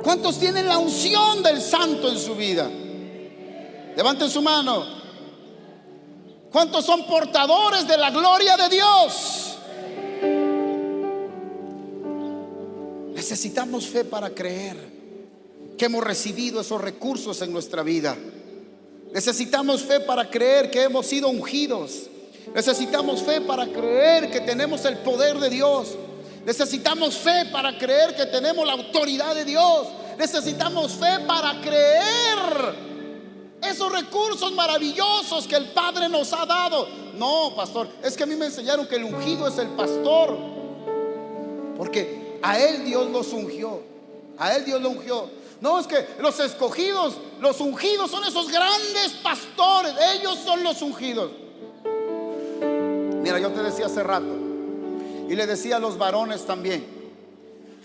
¿Cuántos tienen la unción del Santo en su vida? Levanten su mano. ¿Cuántos son portadores de la gloria de Dios? Necesitamos fe para creer que hemos recibido esos recursos en nuestra vida. Necesitamos fe para creer que hemos sido ungidos. Necesitamos fe para creer que tenemos el poder de Dios. Necesitamos fe para creer que tenemos la autoridad de Dios. Necesitamos fe para creer esos recursos maravillosos que el Padre nos ha dado. No, pastor, es que a mí me enseñaron que el ungido es el pastor, porque a él Dios los ungió. A él Dios lo ungió. No, es que los escogidos, los ungidos son esos grandes pastores. Ellos son los ungidos. Mira, yo te decía hace rato, y le decía a los varones también,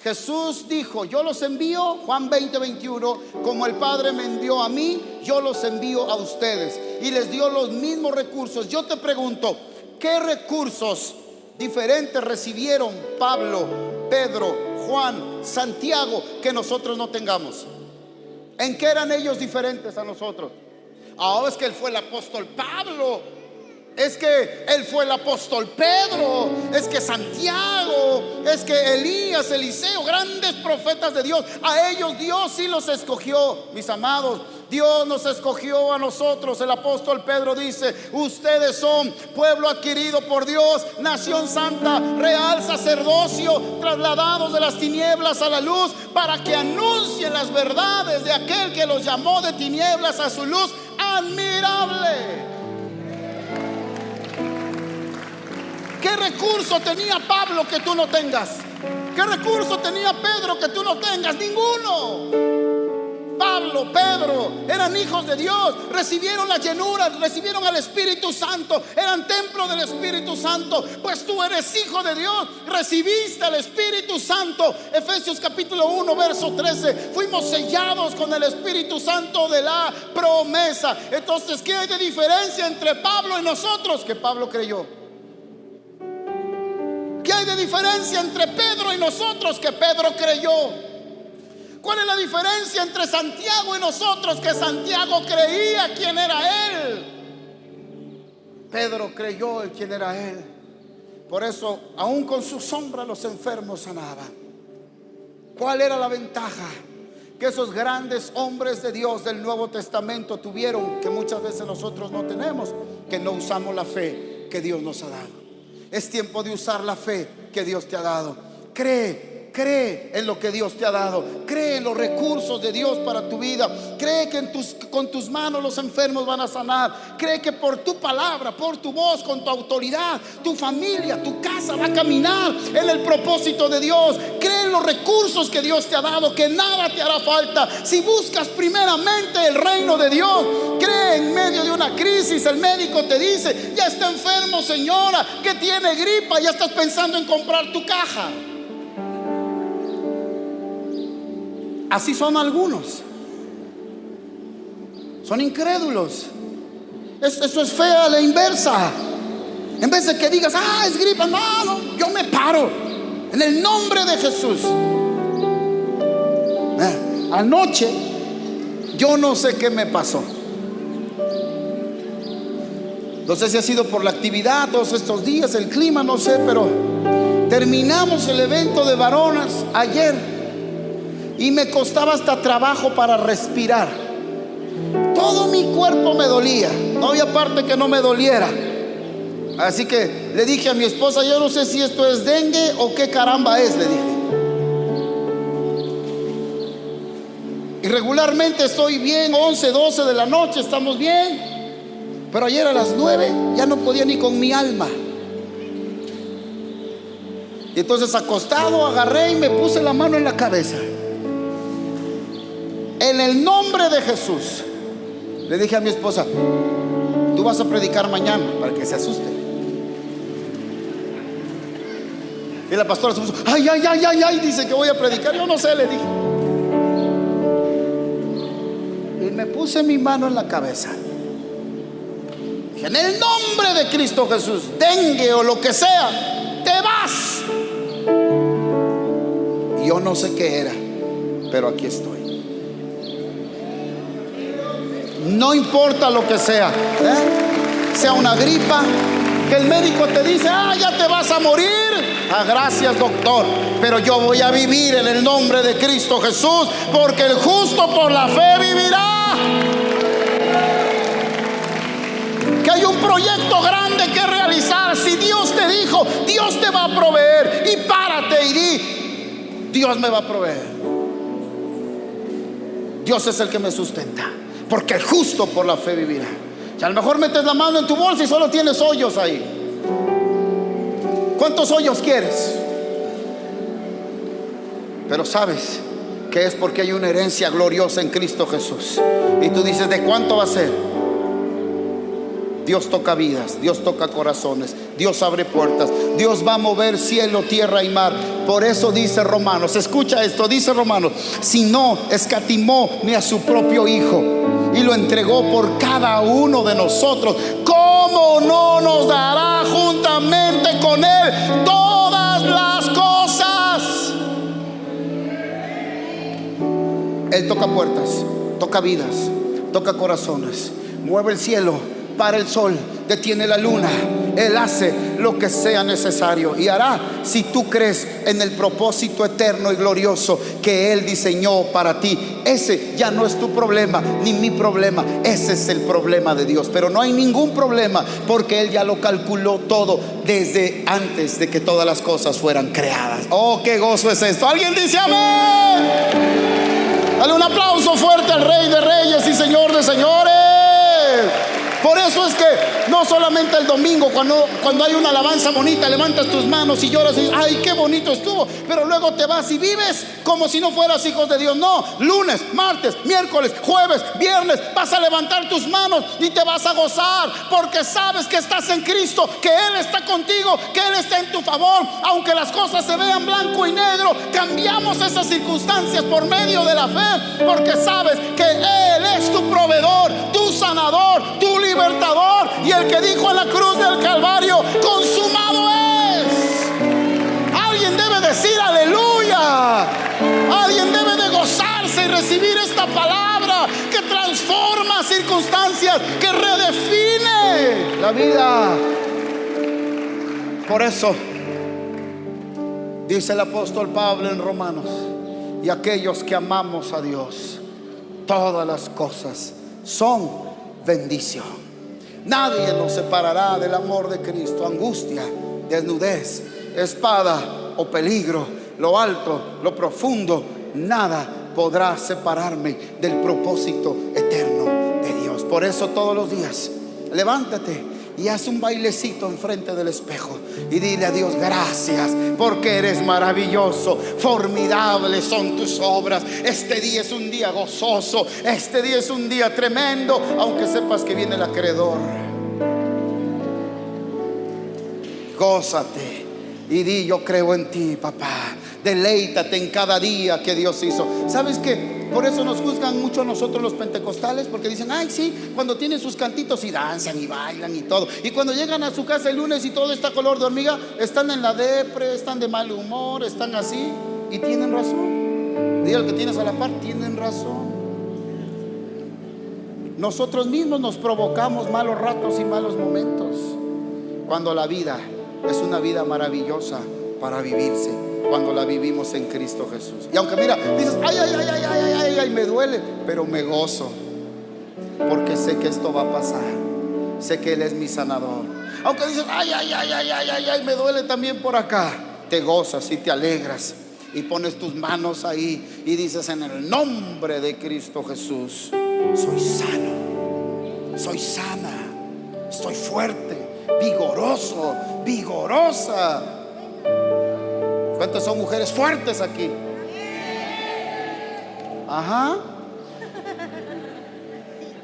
Jesús dijo: yo los envío, Juan 20:21, como el Padre me envió a mí, yo los envío a ustedes. Y les dio los mismos recursos. Yo te pregunto, ¿qué recursos diferentes recibieron Pablo, Pedro, Juan, Santiago que nosotros no tengamos? ¿En qué eran ellos diferentes a nosotros? Es que él fue el apóstol Pablo, es que él fue el apóstol Pedro, es que Santiago, es que Elías, Eliseo, grandes profetas de Dios. A ellos Dios sí los escogió, mis amados. Dios nos escogió a nosotros. El apóstol Pedro dice: ustedes son pueblo adquirido por Dios, nación santa, real sacerdocio, trasladados de las tinieblas a la luz, para que anuncien las verdades de aquel que los llamó de tinieblas a su luz admirable. ¿Qué recurso tenía Pablo que tú no tengas? ¿Qué recurso tenía Pedro que tú no tengas? Ninguno. Pablo, Pedro eran hijos de Dios, recibieron la llenura, recibieron al Espíritu Santo, eran templo del Espíritu Santo. Pues tú eres hijo de Dios, recibiste al Espíritu Santo. Efesios capítulo 1 verso 13: fuimos sellados con el Espíritu Santo de la promesa. Entonces, ¿qué hay de diferencia entre Pablo y nosotros? Que Pablo creyó. ¿Qué hay de diferencia entre Pedro y nosotros? Que Pedro creyó. ¿Cuál es la diferencia entre Santiago y nosotros? Que Santiago creía quién era él. Pedro creyó en quién era él. Por eso, aún con su sombra, los enfermos sanaban. ¿Cuál era la ventaja que esos grandes hombres de Dios del Nuevo Testamento tuvieron, que muchas veces nosotros no tenemos? Que no usamos la fe que Dios nos ha dado. Es tiempo de usar la fe que Dios te ha dado. Cree en lo que Dios te ha dado. Cree en los recursos de Dios para tu vida. Cree que con tus manos los enfermos van a sanar. Cree que por tu palabra, por tu voz, con tu autoridad, tu familia, tu casa va a caminar en el propósito de Dios. Cree en los recursos que Dios te ha dado, que nada te hará falta si buscas primeramente el reino de Dios. Cree en medio de una crisis, el médico te dice: ya está enfermo, señora, que tiene gripa, ya estás pensando en comprar tu caja. Así son algunos. Son incrédulos. Eso es fe a la inversa. En vez de que digas: es gripa, no, yo me paro en el nombre de Jesús. Anoche yo no sé qué me pasó. No sé si ha sido por la actividad todos estos días, el clima, no sé, pero terminamos el evento de varones ayer y me costaba hasta trabajo para respirar. Todo mi cuerpo me dolía, no había parte que no me doliera. Así que le dije a mi esposa: yo no sé si esto es dengue o qué caramba es, le dije. Y regularmente estoy bien, 11, 12 de la noche estamos bien, pero ayer a las 9 ya no podía ni con mi alma. Y entonces acostado agarré y me puse la mano en la cabeza. En el nombre de Jesús, le dije a mi esposa: tú vas a predicar mañana, para que se asuste. Y la pastora se puso: ay, ay, ay, ay, ay, dice que voy a predicar. Yo no sé, le dije. Y me puse mi mano en la cabeza. Dije: en el nombre de Cristo Jesús, dengue o lo que sea, te vas. Y yo no sé qué era, pero aquí estoy. No importa lo que sea, sea una gripa, que el médico te dice: ah, ya te vas a morir. Ah, gracias, doctor, pero yo voy a vivir en el nombre de Cristo Jesús, porque el justo por la fe vivirá. Que hay un proyecto grande que realizar. Si Dios te dijo, Dios te va a proveer. Y párate y di: Dios me va a proveer. Dios es el que me sustenta, porque el justo por la fe vivirá. Y a lo mejor metes la mano en tu bolsa y solo tienes hoyos ahí. ¿Cuántos hoyos quieres? Pero sabes que es porque hay una herencia gloriosa en Cristo Jesús. Y tú dices: ¿de cuánto va a ser? Dios toca vidas, Dios toca corazones, Dios abre puertas, Dios va a mover cielo, tierra y mar. Por eso dice Romanos, escucha esto, dice Romanos: si no escatimó ni a su propio Hijo y lo entregó por cada uno de nosotros, ¿cómo no nos dará juntamente con Él todas las cosas? Él toca puertas, toca vidas, toca corazones, mueve el cielo, para el sol, detiene la luna. Él hace lo que sea necesario y hará, si tú crees en el propósito eterno y glorioso que Él diseñó para ti. Ese ya no es tu problema ni mi problema, ese es el problema de Dios. Pero no hay ningún problema, porque Él ya lo calculó todo desde antes de que todas las cosas fueran creadas. Oh, qué gozo es esto. ¿Alguien dice amén? Dale un aplauso fuerte al Rey de Reyes y Señor de Señores. Por eso es que no solamente el domingo, cuando hay una alabanza bonita, levantas tus manos y lloras y dices: ay, qué bonito estuvo, pero luego te vas y vives como si no fueras hijos de Dios. No, lunes, martes, miércoles, jueves, viernes vas a levantar tus manos y te vas a gozar, porque sabes que estás en Cristo, que Él está contigo, que Él está en tu favor. Aunque las cosas se vean blanco y negro, cambiamos esas circunstancias por medio de la fe, porque sabes que Él es tu proveedor, tu sanador, tu libertador, y el que dijo en la cruz del Calvario: consumado es. Alguien debe decir aleluya. Alguien debe de gozarse y recibir esta palabra que transforma circunstancias, que redefine la vida. Por eso dice el apóstol Pablo en Romanos: y aquellos que amamos a Dios, todas las cosas son bendición. Nadie nos separará del amor de Cristo. Angustia, desnudez, espada o peligro, lo alto, lo profundo, nada podrá separarme del propósito eterno de Dios. Por eso todos los días levántate y haz un bailecito enfrente del espejo y dile a Dios: gracias, porque eres maravilloso, formidables son tus obras. Este día es un día gozoso, este día es un día tremendo, aunque sepas que viene el acreedor. Gózate y di: yo creo en ti, papá. Deleítate en cada día que Dios hizo. ¿Sabes qué? Por eso nos juzgan mucho a nosotros los pentecostales, porque dicen: ay, sí, cuando tienen sus cantitos y danzan y bailan y todo, y cuando llegan a su casa el lunes y todo está color de hormiga, están en la depre, están de mal humor, están así. Y tienen razón. Dile al que tienes a la par: tienen razón. Nosotros mismos nos provocamos malos ratos y malos momentos, cuando la vida es una vida maravillosa para vivirse, cuando la vivimos en Cristo Jesús. Y aunque mira, dices: ay, ay, ay, ay, ay, ay, ay, me duele, pero me gozo, porque sé que esto va a pasar. Sé que Él es mi sanador. Aunque dices: ay, ay, ay, ay, ay, ay, ay, me duele también por acá, te gozas y te alegras y pones tus manos ahí y dices: en el nombre de Cristo Jesús, soy sano, soy sana, estoy fuerte, vigoroso, vigorosa. ¿Cuántas son mujeres fuertes aquí? Ajá.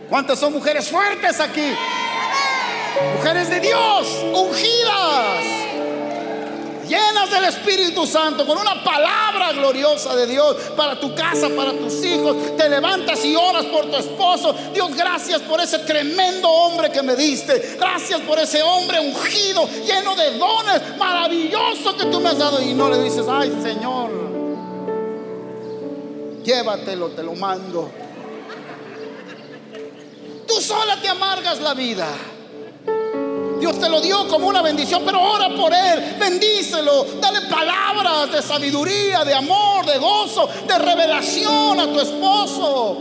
¿Cuántas son mujeres fuertes aquí? Mujeres de Dios, ungidas, llenas del Espíritu Santo, con una palabra gloriosa de Dios para tu casa, para tus hijos. Te levantas y oras por tu esposo. Dios, gracias por ese tremendo hombre que me diste. Gracias por ese hombre ungido, lleno de dones maravillosos que tú me has dado. Y no le dices: ay, Señor, llévatelo, te lo mando. Tú sola te amargas la vida. Dios te lo dio como una bendición, pero ora por él, bendícelo, dale palabras de sabiduría, de amor, de gozo, de revelación a tu esposo.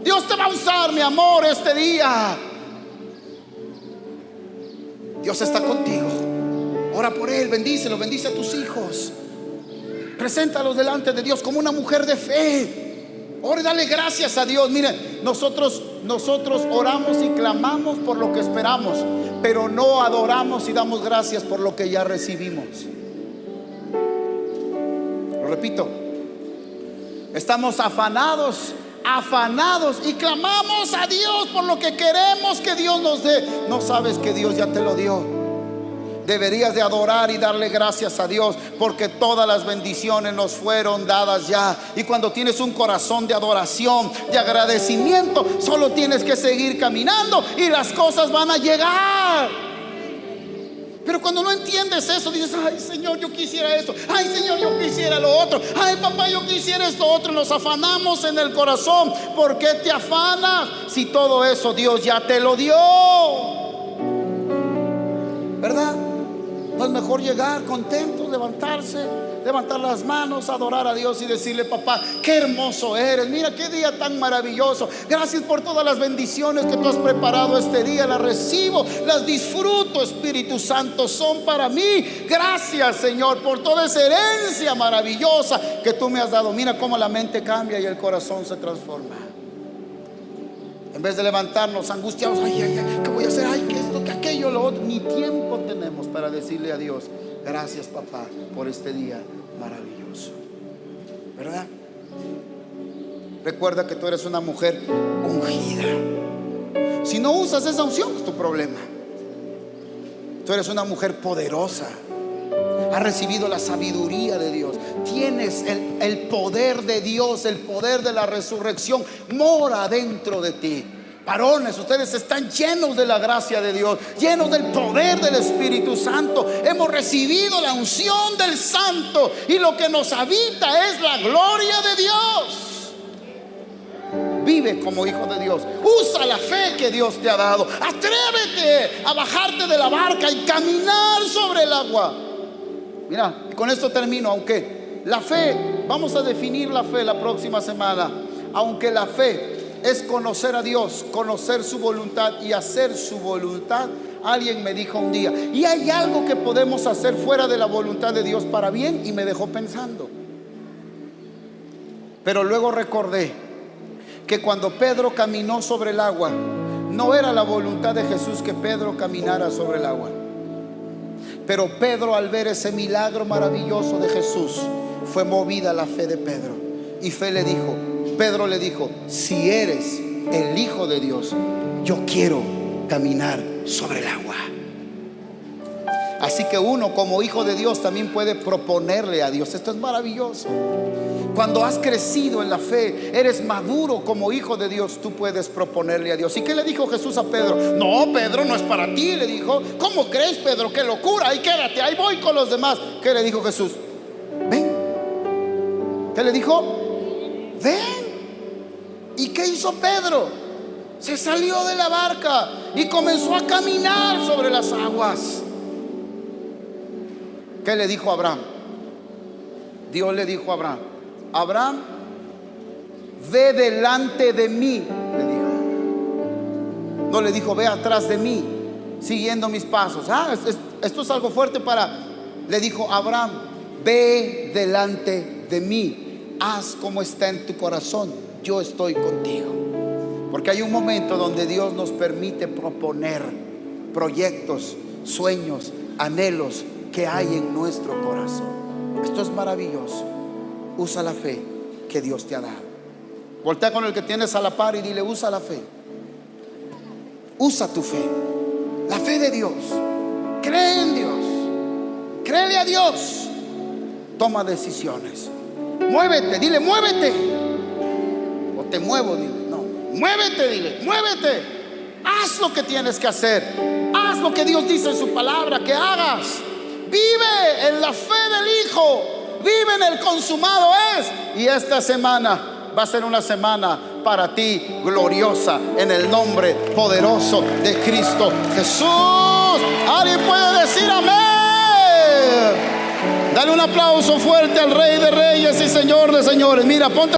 Dios te va a usar, mi amor, este día. Dios está contigo. Ora por él, bendícelo, bendice a tus hijos. Preséntalos delante de Dios como una mujer de fe. Ora y dale gracias a Dios. Mire, nosotros oramos y clamamos por lo que esperamos, pero no adoramos y damos gracias por lo que ya recibimos. Lo repito, estamos afanados y clamamos a Dios por lo que queremos que Dios nos dé. No sabes que Dios ya te lo dio. Deberías de adorar y darle gracias a Dios, porque todas las bendiciones nos fueron dadas ya. Y cuando tienes un corazón de adoración, de agradecimiento, solo tienes que seguir caminando y las cosas van a llegar. Pero cuando no entiendes eso, dices: ay, Señor, yo quisiera esto. Ay, Señor, yo quisiera lo otro. Ay, papá, yo quisiera esto otro. Nos afanamos en el corazón. ¿Por qué te afanas si todo eso Dios ya te lo dio? ¿Verdad? ¿No es mejor llegar contentos, levantar las manos, adorar a Dios y decirle: papá, qué hermoso eres, mira qué día tan maravilloso, gracias por todas las bendiciones que tú has preparado este día, las recibo, las disfruto, Espíritu Santo, son para mí. Gracias, Señor, por toda esa herencia maravillosa que tú me has dado. Mira cómo la mente cambia y el corazón se transforma. En vez de levantarnos angustiados: ay, ay, ay, ¿qué voy a hacer? Ay, que esto, que aquello, lo otro. Ni tiempo tenemos para decirle a Dios: gracias, papá, por este día maravilloso. ¿Verdad? Recuerda que tú eres una mujer ungida. Si no usas esa unción, es tu problema. Tú eres una mujer poderosa. Has recibido la sabiduría de Dios. Tienes el poder de Dios, el poder de la resurrección mora dentro de ti. Varones, ustedes están llenos de la gracia de Dios, llenos del poder del Espíritu Santo. Hemos recibido la unción del Santo y lo que nos habita es la gloria de Dios. Vive como hijo de Dios. Usa la fe que Dios te ha dado. Atrévete a bajarte de la barca y caminar sobre el agua. Mira, con esto termino. Aunque la fe, vamos a definir la fe la próxima semana. Aunque la fe es conocer a Dios, conocer su voluntad y hacer su voluntad, alguien me dijo un día: y hay algo que podemos hacer fuera de la voluntad de Dios para bien. Y me dejó pensando. Pero luego recordé que cuando Pedro caminó sobre el agua, no era la voluntad de Jesús que Pedro caminara sobre el agua. Pero Pedro, al ver ese milagro maravilloso de Jesús, fue movida la fe de Pedro. Y Pedro le dijo: si eres el Hijo de Dios, yo quiero caminar sobre el agua. Así que uno como hijo de Dios también puede proponerle a Dios. Esto es maravilloso. Cuando has crecido en la fe, eres maduro como hijo de Dios, tú puedes proponerle a Dios. ¿Y qué le dijo Jesús a Pedro? No, Pedro, no es para ti, le dijo. ¿Cómo crees, Pedro? ¡Qué locura! Ahí quédate, ahí voy con los demás. ¿Qué le dijo Jesús? Ven. ¿Qué le dijo? Ven. ¿Y qué hizo Pedro? Se salió de la barca y comenzó a caminar sobre las aguas. ¿Qué le dijo a Abraham? Dios le dijo a Abraham: Abraham, ve delante de mí, le dijo. No le dijo: ve atrás de mí, siguiendo mis pasos. Esto es algo fuerte le dijo: Abraham, ve delante de mí, haz como está en tu corazón, yo estoy contigo. Porque hay un momento donde Dios nos permite proponer proyectos, sueños, anhelos que hay en nuestro corazón. Esto es maravilloso. Usa la fe que Dios te ha dado. Voltea con el que tienes a la par y dile: usa la fe. Usa tu fe, la fe de Dios. Cree en Dios, créele a Dios. Toma decisiones. Muévete, dile: muévete. O te muevo, dile. No, muévete, dile: muévete. Haz lo que tienes que hacer. Haz lo que Dios dice en su palabra que hagas. Vive en la fe del Hijo. Vive en el consumado es. Y esta semana va a ser una semana para ti gloriosa, en el nombre poderoso de Cristo Jesús. ¿Alguien puede decir amén? Dale un aplauso fuerte al Rey de Reyes y Señor de Señores. Mira, ponte